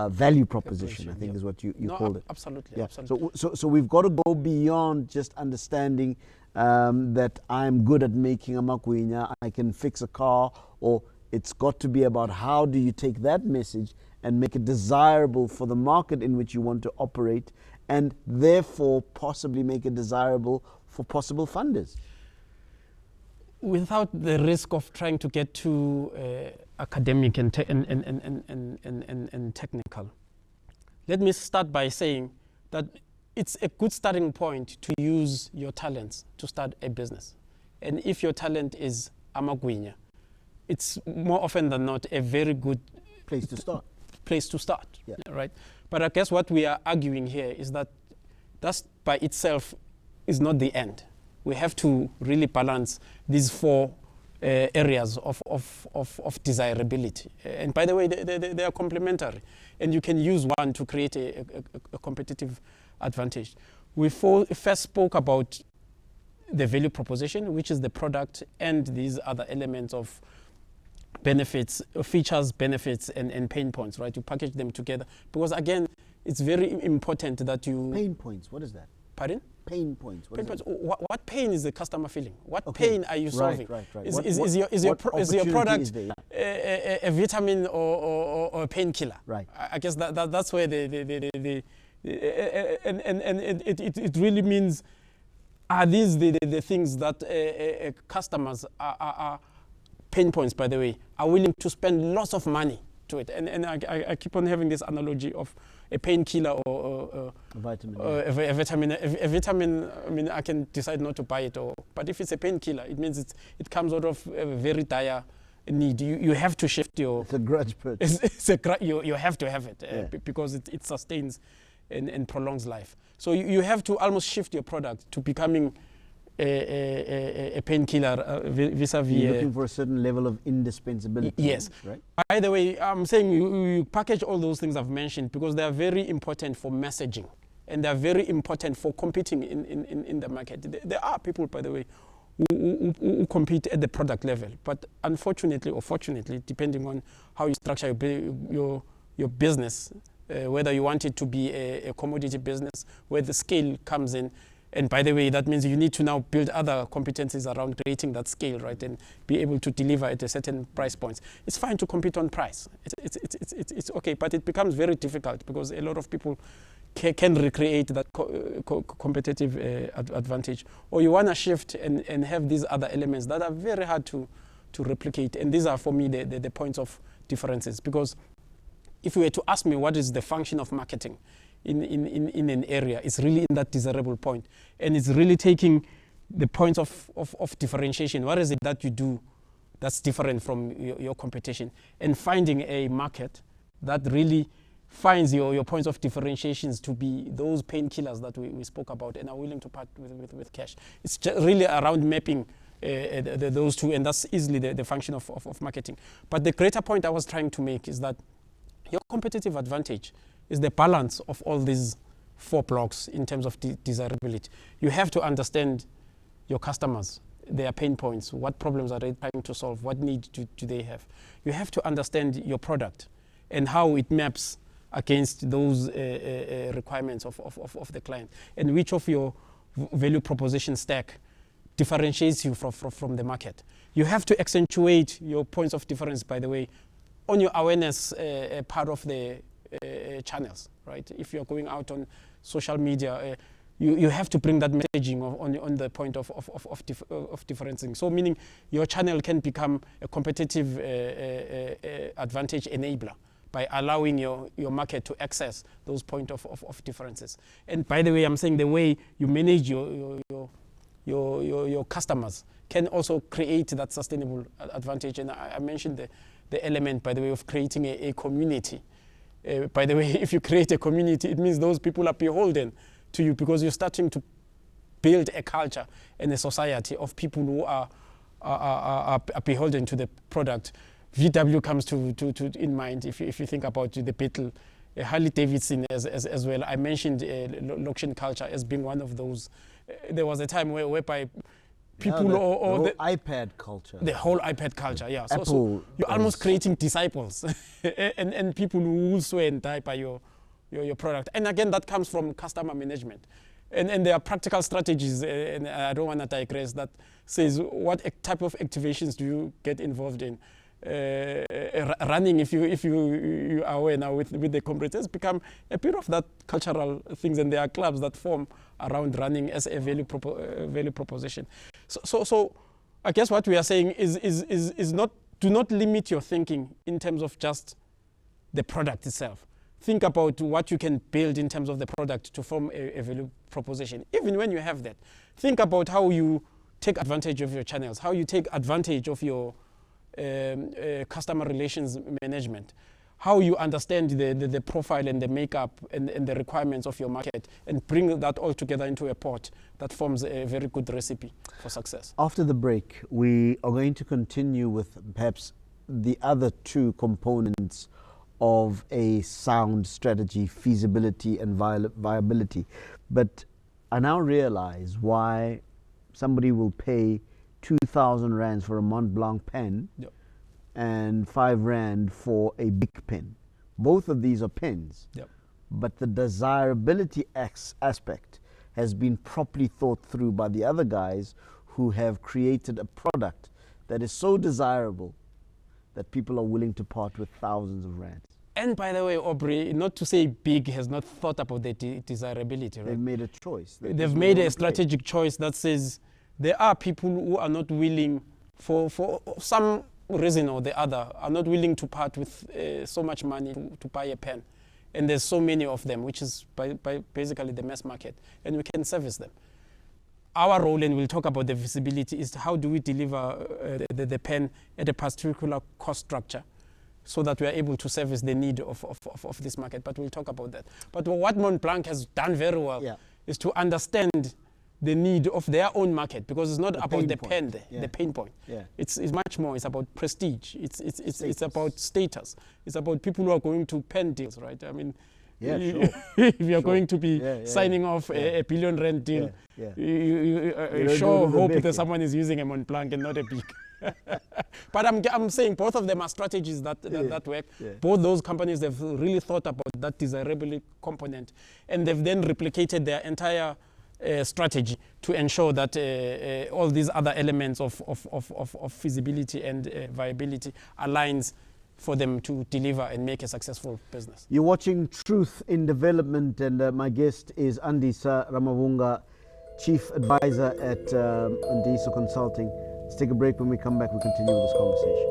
value proposition, I think is what you called it. Absolutely. Yeah. Absolutely. So we've got to go beyond just understanding that I'm good at making amakwini, I can fix a car, or it's got to be about how do you take that message and make it desirable for the market in which you want to operate, and therefore possibly make it desirable for possible funders. Without the risk of trying to get too academic and technical, let me start by saying that it's a good starting point to use your talents to start a business. And if your talent is amagwinya, it's more often than not a very good place to start. Right? But I guess what we are arguing here is that by itself is not the end. We have to really balance these four areas of desirability. And by the way, they are complementary. And you can use one to create a competitive advantage. We first spoke about the value proposition, which is the product, and these other elements of benefits, features, benefits, and pain points, right? You package them together. Because again, it's very important that you... Pain points, what is that? Pardon? Pain points. What Pain is points. it? What pain is the customer feeling? What Okay. pain are you solving? Right. Is What your opportunity product is there? a vitamin or a painkiller? Right. I guess that's where and it really means, are these the things that customers are pain points, by the way, are willing to spend lots of money to it? And I keep on having this analogy of a painkiller or A vitamin. a vitamin. A vitamin, I mean, I can decide not to buy it, but if it's a painkiller, it means it comes out of a very dire need. You have to shift your. It's a grudge purchase. You have to have it because it sustains and prolongs life. So you have to almost shift your product to becoming a painkiller vis-a-vis. You're looking for a certain level of indispensability. Yes. Right. By the way, I'm saying you package all those things I've mentioned because they are very important for messaging and they are very important for competing in the market. There are people, by the way, who compete at the product level, but unfortunately or fortunately, depending on how you structure your business, whether you want it to be a commodity business where the scale comes in. And by the way, that means you need to now build other competencies around creating that scale, right, and be able to deliver at a certain price points. It's fine to compete on price. It's okay, but it becomes very difficult because a lot of people can recreate that competitive advantage. Or you want to shift and have these other elements that are very hard to replicate. And these are, for me, the points of differences. Because if you were to ask me what is the function of marketing in an area, it's really in that desirable point. And it's really taking the points of differentiation. What is it that you do that's different from your competition? And finding a market that really finds your points of differentiations to be those painkillers that we spoke about and are willing to part with cash. It's just really around mapping those two, and that's easily the function of marketing. But the greater point I was trying to make is that your competitive advantage is the balance of all these 4 blocks in terms of desirability. You have to understand your customers, their pain points, what problems are they trying to solve, what needs do they have. You have to understand your product and how it maps against those requirements of the client, and which of your value proposition stack differentiates you from the market. You have to accentuate your points of difference, by the way, on your awareness part of the channels, right? If you're going out on social media, you have to bring that messaging on the point of differencing. So meaning your channel can become a competitive advantage enabler by allowing your market to access those points of differences. And by the way, I'm saying the way you manage your customers can also create that sustainable advantage. And I mentioned the element, by the way, of creating a community. By the way, if you create a community, it means those people are beholden to you because you're starting to build a culture and a society of people who are beholden to the product. VW comes to in mind if you think about the Beetle, Harley Davidson as well. I mentioned Lokshin culture as being one of those. There was a time whereby people the or the iPad culture. The whole iPad culture, yeah. So Apple you're almost creating disciples and people who will swear and die by your product. And again, that comes from customer management. And there are practical strategies, and I don't want to digress, that says what type of activations do you get involved in. Running, if you are aware now with the comrades, has become a bit of that cultural things, and there are clubs that form around running as a value proposition. So I guess what we are saying is not, do not limit your thinking in terms of just the product itself. Think about what you can build in terms of the product to form a value proposition. Even when you have that, think about how you take advantage of your channels, how you take advantage of your customer relations management, how you understand the profile and the makeup and the requirements of your market, and bring that all together into a pot that forms a very good recipe for success. After the break, we are going to continue with perhaps the other 2 components of a sound strategy, feasibility and viability. But I now realize why somebody will pay 2,000 rands for a Mont Blanc pen, Yep. and 5 rand for a big pen. Both of these are pens, Yep. but the desirability aspect has been properly thought through by the other guys who have created a product that is so desirable that people are willing to part with thousands of rands. And by the way, Aubrey, not to say big has not thought about the desirability, right? They've made a choice. They've made a strategic choice that says there are people who are not willing, for some reason or the other, are not willing to part with so much money to buy a pen. And there's so many of them, which is basically the mass market, and we can service them. Our role, and we'll talk about the visibility, is how do we deliver the pen at a particular cost structure so that we are able to service the need of this market. But we'll talk about that. But what Montblanc has done very well is to understand the need of their own market, because it's not about the pen, the pain point. It's much more. It's about prestige. It's about status. It's about people who are going to pen deals, right? I mean, if you're going to be signing off a R1 billion deal, you sure hope that someone is using a Montblanc and not a big. But I'm saying both of them are strategies that work. Both those companies, they've really thought about that desirability component, and they've then replicated their entire strategy to ensure that all these other elements of feasibility and viability aligns for them to deliver and make a successful business. You're watching Truth in Development, and my guest is Ntiyiso Ramavunga, Chief Advisor at Ntiyiso Consulting. Let's take a break. When we come back, we'll continue with this conversation.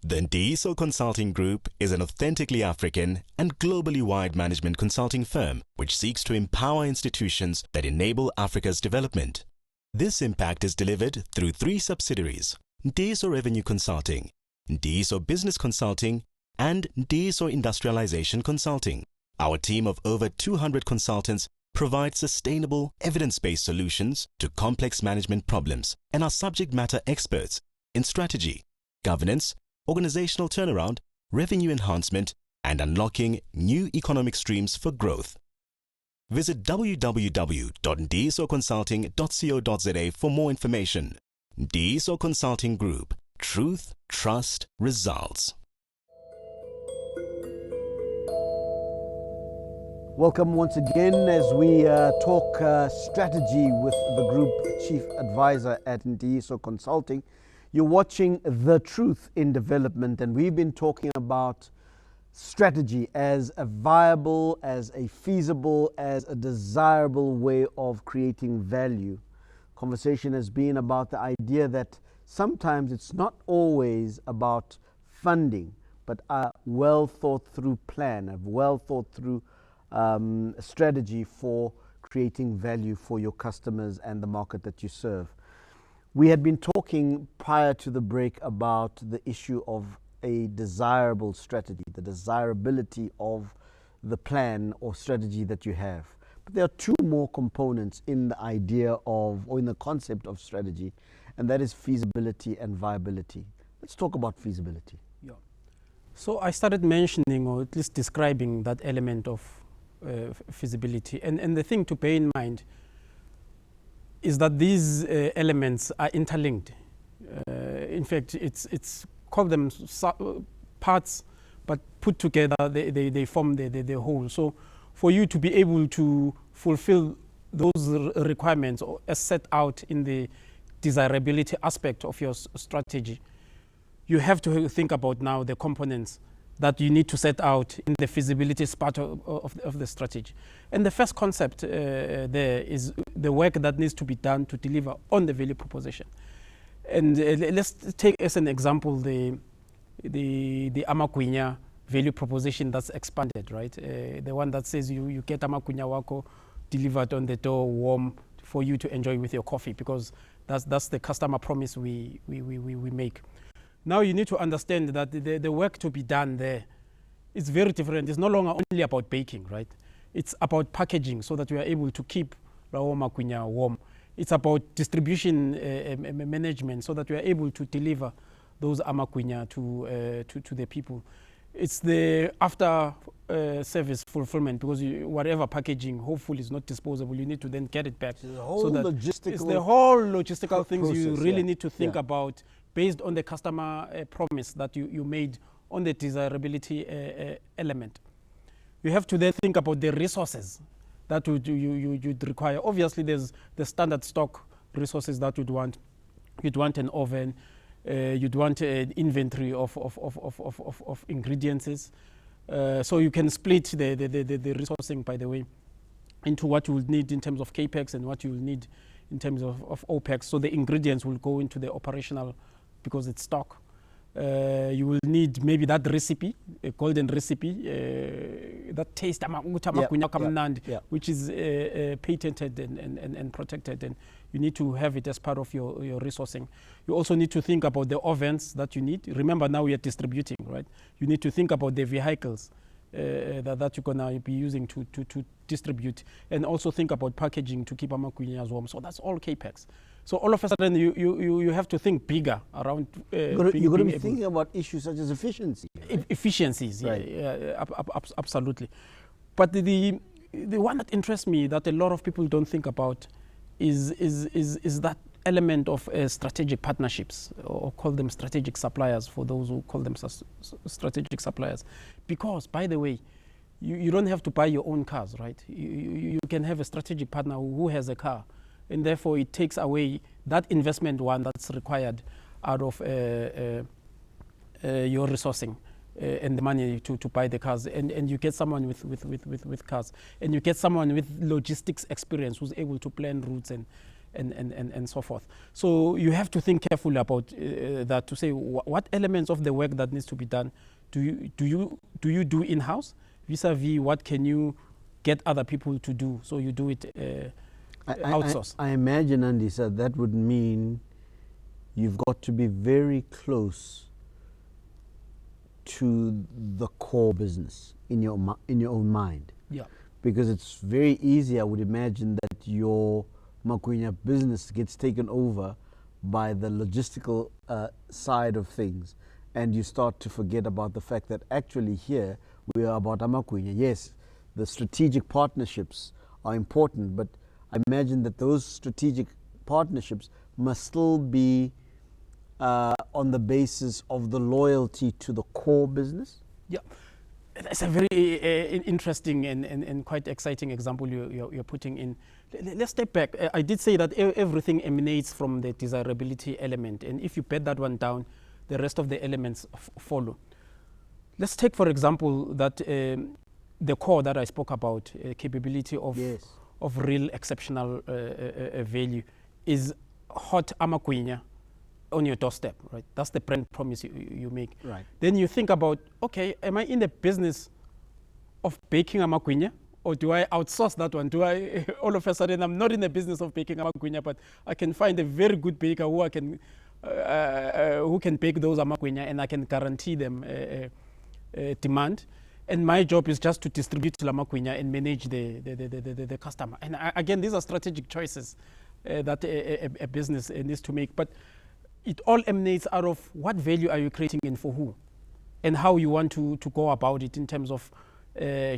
The Ntiyiso Consulting Group is an authentically African and globally wide management consulting firm which seeks to empower institutions that enable Africa's development. This impact is delivered through 3 subsidiaries: Ntiyiso Revenue Consulting, Ntiyiso Business Consulting, and Ntiyiso Industrialization Consulting. Our team of over 200 consultants provides sustainable, evidence-based solutions to complex management problems and are subject matter experts in strategy, governance, organizational turnaround, revenue enhancement, and unlocking new economic streams for growth. Visit www.ntiyisoconsulting.co.za for more information. Ntiyiso Consulting Group. Truth, trust, results. Welcome once again as we talk strategy with the Group Chief Advisor at Ntiyiso Consulting. You're watching The Truth in Development, and we've been talking about strategy as a viable, as a feasible, as a desirable way of creating value. Conversation has been about the idea that sometimes it's not always about funding, but a well thought through plan, a well thought through strategy for creating value for your customers and the market that you serve. We had been talking prior to the break about the issue of a desirable strategy, the desirability of the plan or strategy that you have. But there are 2 more components in the idea of, or in the concept of strategy, and that is feasibility and viability. Let's talk about feasibility. So I started mentioning, or at least describing, that element of feasibility. And the thing to bear in mind is that these elements are interlinked. In fact, it's called them parts, but put together they form the whole. So for you to be able to fulfill those requirements as set out in the desirability aspect of your strategy, you have to think about now the components that you need to set out in the feasibility part of the strategy. And the first concept there is the work that needs to be done to deliver on the value proposition. And let's take as an example the Amagwinya value proposition that's expanded, right? The one that says you get Amagwinya wako delivered on the door warm for you to enjoy with your coffee, because that's the customer promise we make. Now you need to understand that the work to be done there is very different. It's no longer only about baking, right? It's about packaging so that we are able to keep Rawo Magwinya warm. It's about distribution management so that we are able to deliver those Amagwinya to the people. It's the after service fulfillment, because whatever packaging hopefully is not disposable, you need to then get it back. It's the whole logistical things process, you really need to think about based on the customer promise that you made on the desirability element. you have to then think about the resources that you'd require. Obviously, there's the standard stock resources that you'd want. You'd want an oven, you'd want an inventory of ingredients. So you can split the resourcing, by the way, into what you will need in terms of capex and what you will need in terms of opex. So the ingredients will go into the operational because it's stock. You will need maybe that recipe, a golden recipe, that taste, which is patented and protected, and you need to have it as part of your resourcing. You also need to think about the ovens that you need. Remember, now we are distributing, right? You need to think about the vehicles that you're going to be using to distribute, and also think about packaging to keep amakwinya's warm. So that's all capex. So all of a sudden, you have to think bigger around. You're going to be thinking about issues such as efficiency. Right? Efficiencies, right. Absolutely. But the one that interests me that a lot of people don't think about is that element of strategic partnerships, or call them strategic suppliers for those who call them strategic suppliers. Because, by the way, you don't have to buy your own cars, right? You can have a strategic partner who has a car, and therefore it takes away that investment one that's required out of your resourcing and the money to buy the cars, and you get someone with cars, and you get someone with logistics experience who's able to plan routes and so forth. So you have to think carefully about that, to say what elements of the work that needs to be done do you do in-house vis-a-vis what can you get other people to do, so you do it outsource. I imagine, Ntiyiso, that would mean you've got to be very close to the core business in your own mind. Yeah. Because it's very easy, I would imagine, that your Makwinya business gets taken over by the logistical side of things, and you start to forget about the fact that actually here we are about Makwinya. Yes, the strategic partnerships are important, but I imagine that those strategic partnerships must still be on the basis of the loyalty to the core business. Yeah, that's a very interesting and quite exciting example you're putting in. Let's step back. I did say that everything emanates from the desirability element, and if you bet that one down, the rest of the elements follow. Let's take, for example, that the core that I spoke about, capability of Yes. of real exceptional value, is hot amakwinya on your doorstep, right? That's the brand promise you make. Right. Then you think about, okay, am I in the business of baking amakwinya, or do I outsource that one? Do I all of a sudden, I'm not in the business of baking amakwinya, but I can find a very good baker who can bake those amakwinya, and I can guarantee them demand. And my job is just to distribute Lamakwinya and manage the customer. And again, these are strategic choices that a business needs to make. But it all emanates out of what value are you creating and for who, and how you want to go about it in terms of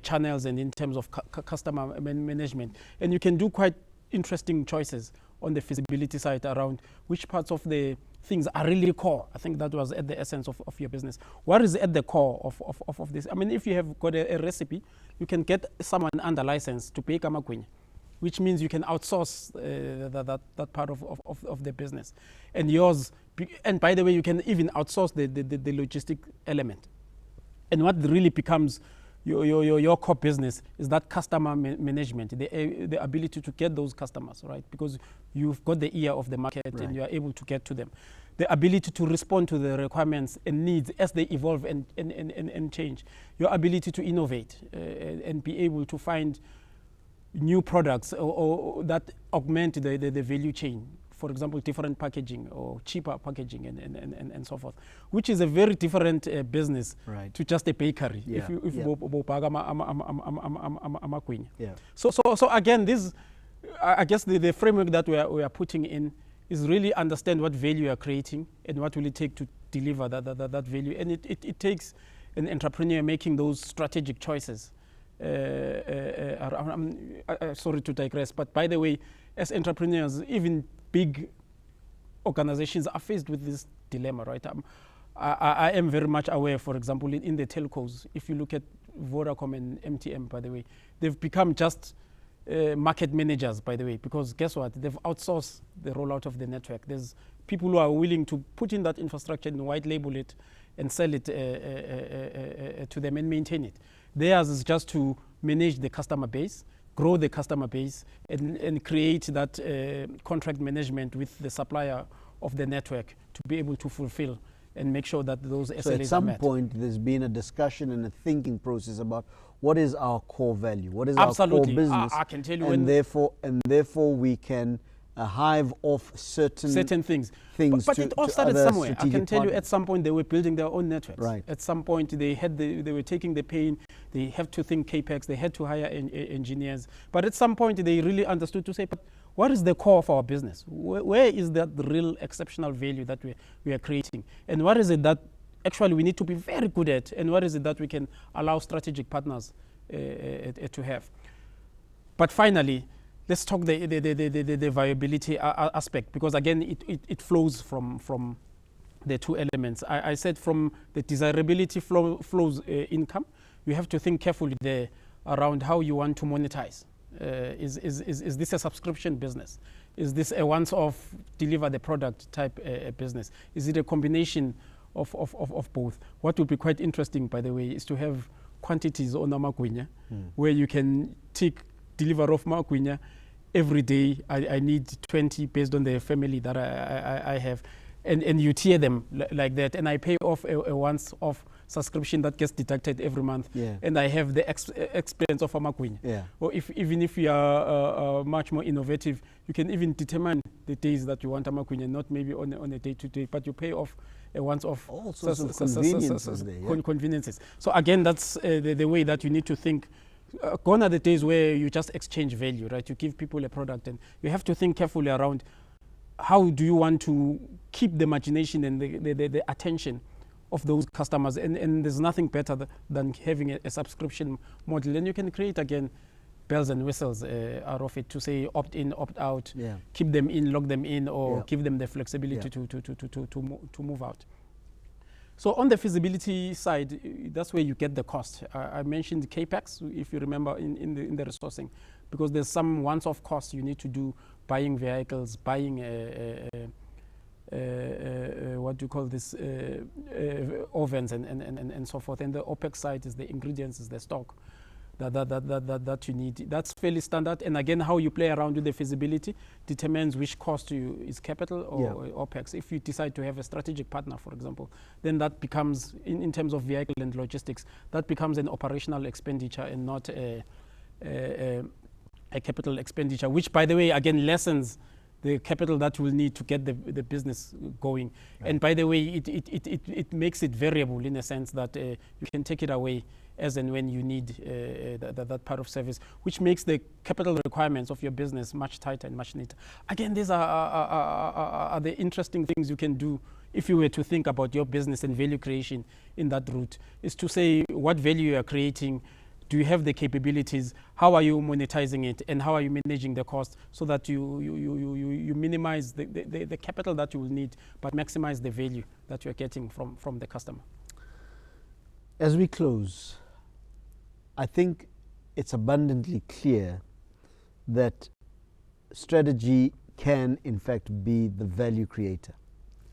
channels and in terms of customer management. And you can do quite interesting choices on the feasibility side around which parts of the things are really core. I think that was at the essence of your business. What is at the core of this? I mean, if you have got a recipe, you can get someone under license to bake amakwinya, which means you can outsource that part of the business. And yours, and by the way, you can even outsource the logistic element. And what really becomes your core business is that customer management, the ability to get those customers, right? Because you've got the ear of the market, right, and you are able to get to them. The ability to respond to the requirements and needs as they evolve and change. Your ability to innovate and be able to find new products or that augment the value chain. For example, different packaging or cheaper packaging and so forth, which is a very different business, right, to just a bakery. Yeah. Yeah. So again, this, I guess the framework that we are putting in is really understand what value you are creating and what will it take to deliver that value. And it takes an entrepreneur making those strategic choices. Sorry to digress, but by the way, as entrepreneurs, even big organizations are faced with this dilemma, right? I am very much aware, for example, in the telcos, if you look at Vodacom and MTN, by the way. They've become just market managers, by the way, because guess what? They've outsourced the rollout of the network. There's people who are willing to put in that infrastructure and white label it and sell it to them and maintain it. Theirs is just to manage the customer base, grow the customer base, and create that contract management with the supplier of the network to be able to fulfill and make sure that those SLAs are met. So at some point, there's been a discussion and a thinking process about what is our core value, what is Absolutely. our core business, I can tell you, and therefore we can hive off certain things. But it all started other somewhere. I can tell you, at some point they were building their own networks. Right. At some point they were taking the pain. They have to think capex. They had to hire engineers. But at some point they really understood to say, but what is the core of our business? Where is that real exceptional value that we are creating? And what is it that actually we need to be very good at? And what is it that we can allow strategic partners to have? But finally, let's talk the viability aspect, because again, it flows from the two elements. I said from the desirability flows income. You have to think carefully there around how you want to monetize. Is this a subscription business? Is this a once-off deliver the product type business? Is it a combination of both? What would be quite interesting, by the way, is to have quantities on Amagwinya, where you can take deliver of Magwinya every day. I need 20 based on the family that I have, and you tier them like that, and I pay off a once-off subscription that gets deducted every month, and I have the expense of Amagwinya. Or even if you are much more innovative, you can even determine the days that you want Amagwinya, not maybe on a day-to-day, but you pay off a once-off. All sorts of conveniences there. Conveniences. So again, that's the way that you need to think. Gone are the days where you just exchange value, right? You give people a product, and you have to think carefully around how do you want to keep the imagination and the attention of those customers. And there's nothing better than having a subscription model. And you can create, again, bells and whistles out of it to say opt in, opt out, keep them in, lock them in, or give them the flexibility to move out. So on the feasibility side, that's where you get the cost. I mentioned capex, if you remember, in the resourcing, because there's some once-off costs you need to do, buying vehicles, buying what do you call this, ovens and so forth. And the OPEX side is the ingredients, is the stock that you need. That's fairly standard. And again, how you play around with the feasibility determines which cost is capital or OPEX. If you decide to have a strategic partner, for example, then that becomes, in terms of vehicle and logistics, that becomes an operational expenditure and not a capital expenditure, which, by the way, again, lessens the capital that you will need to get the business going. Right. And by the way, it makes it variable in a sense that you can take it away as and when you need that part of service, which makes the capital requirements of your business much tighter and much neater. Again, these are the interesting things you can do if you were to think about your business and value creation in that route, is to say what value you are creating. Do you have the capabilities? How are you monetizing it? And how are you managing the cost so that you minimize the capital that you will need, but maximize the value that you're getting from the customer? As we close, I think it's abundantly clear that strategy can, in fact, be the value creator.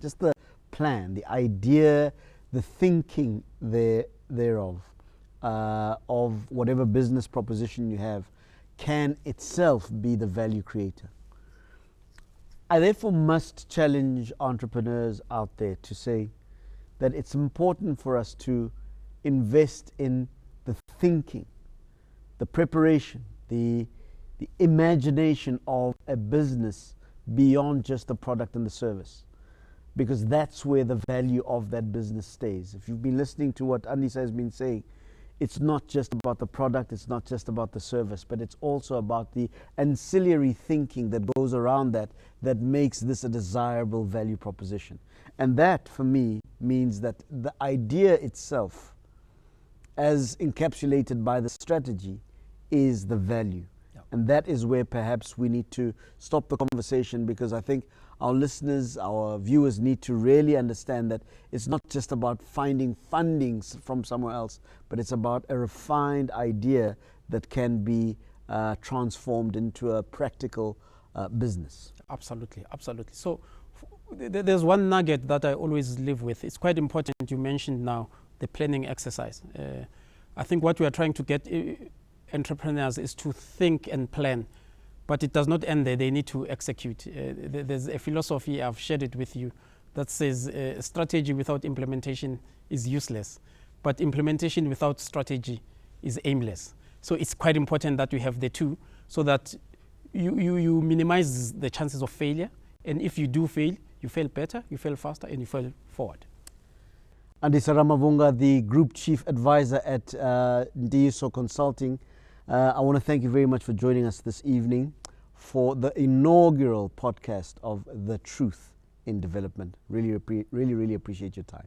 Just the plan, the idea, the thinking thereof. Of whatever business proposition you have can itself be the value creator. I therefore must challenge entrepreneurs out there to say that it's important for us to invest in the thinking, the preparation, the imagination of a business beyond just the product and the service, because that's where the value of that business stays. If you've been listening to what Ntiyiso has been saying, it's not just about the product, it's not just about the service, but it's also about the ancillary thinking that goes around that makes this a desirable value proposition. And that, for me, means that the idea itself, as encapsulated by the strategy, is the value. And that is where perhaps we need to stop the conversation, because I think our listeners, our viewers need to really understand that it's not just about finding fundings from somewhere else, but it's about a refined idea that can be transformed into a practical business. Absolutely, absolutely. So there's one nugget that I always live with. It's quite important. You mentioned now the planning exercise. I think what we are trying to get entrepreneurs is to think and plan, but it does not end there. They need to execute. There's a philosophy, I've shared it with you, that says strategy without implementation is useless, but implementation without strategy is aimless. So it's quite important that we have the two, so that you minimize the chances of failure. And if you do fail, you fail better, you fail faster, and you fail forward. Andisa Ramavunga, the Group Chief Advisor at Ntiyiso Consulting. I want to thank you very much for joining us this evening for the inaugural podcast of The Truth in Development. Really appreciate your time.